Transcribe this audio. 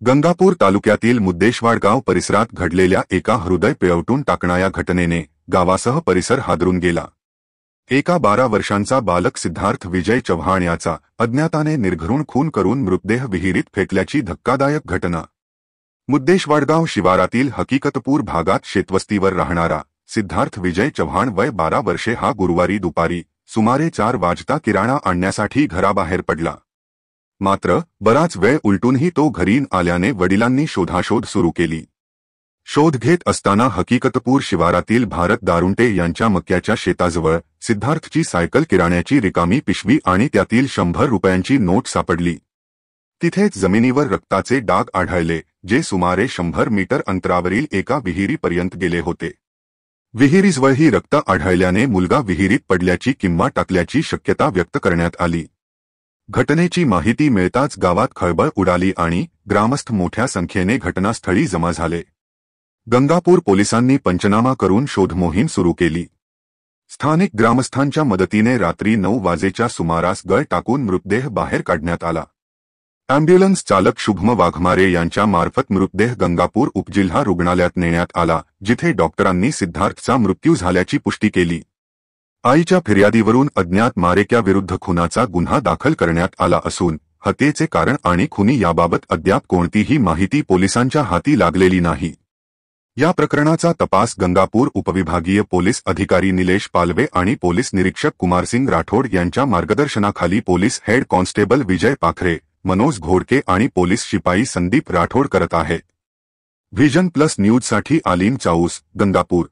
गंगापूर तालुक्यातील मुद्देशवाड परिसरात घडलेल्या एका हृदय पिळवटून टाकणाऱ्या घटनेने गावासह परिसर हादरून गेला। एका 12 वर्षांचा बालक सिद्धार्थ विजय चव्हाण याचा अज्ञाताने निर्घृण खून करून मृतदेह विहिरीत फेकल्याची धक्कादायक घटना। मुद्देशवाडगाव शिवारातील हकीकतपूर भागात शेतवस्तीवर राहणारा सिद्धार्थ विजय चव्हाण वय 12 वर्षे हा गुरुवारी दुपारी सुमारे 4 वाजता किराणा आणण्यासाठी घराबाहेर पडला। मात्र बराच वेळ उलटूनही तो घरी आल्याने वडिलांनी शोधाशोध सुरू केली। शोध घेत असताना हकीकतपूर शिवारातील भारत दारुंटे यांच्या मक्याच्या शेताजवळ सिद्धार्थची सायकल, किराण्याची रिकामी पिशवी आणि त्यातील 100 रुपयांची नोट सापडली। तिथेच जमिनीवर रक्ताचे डाग आढळले, जे सुमारे 100 मीटर अंतरावरील एका विहिरीपर्यंत गेले होते। विहिरीजवळही रक्त आढळल्याने मुलगा विहिरीत पडल्याची किंवा टाकल्याची शक्यता व्यक्त करण्यात आली। घटनेची माहिती मिळताच गावात खळबळ उडाली आणि ग्रामस्थ मोठ्या संख्येने घटनास्थळी जमा झाले। गंगापूर पोलिसांनी पंचनामा करून शोध मोहीम सुरू केली। स्थानिक ग्रामस्थांच्या मदतीने रात्री 9 वाजेच्या सुमारास गळ टाकून मृतदेह बाहेर काढण्यात आला। अॅम्ब्युलन्स चालक शुभम वाघमारे यांच्या मार्फत मृतदेह गंगापूर उपजिल्हा रुग्णालयात नेण्यात आला, जिथे डॉक्टरांनी सिद्धार्थचा मृत्यू झाल्याची पुष्टी केली। आईच्या फिर्यादीवरून अज्ञात मारेक्याविरुद्ध खुनाचा गुन्हा दाखल करण्यात आला असून हत्येचे कारण आणि खुनी याबाबत अद्याप कोणतीही माहिती पोलिसांच्या हाती लागलेली नाही। या प्रकरणाचा तपास गंगापूर उपविभागीय पोलीस अधिकारी निलेश पालवे आणि पोलीस निरीक्षक कुमारसिंग राठोड यांच्या मार्गदर्शनाखाली पोलीस हेड कॉन्स्टेबल विजय पाखरे, मनोज घोडके आणि पोलीस शिपाई संदीप राठोड करत आहेत। व्हिजन प्लस न्यूजसाठी आलीम चाऊस, गंगापूर।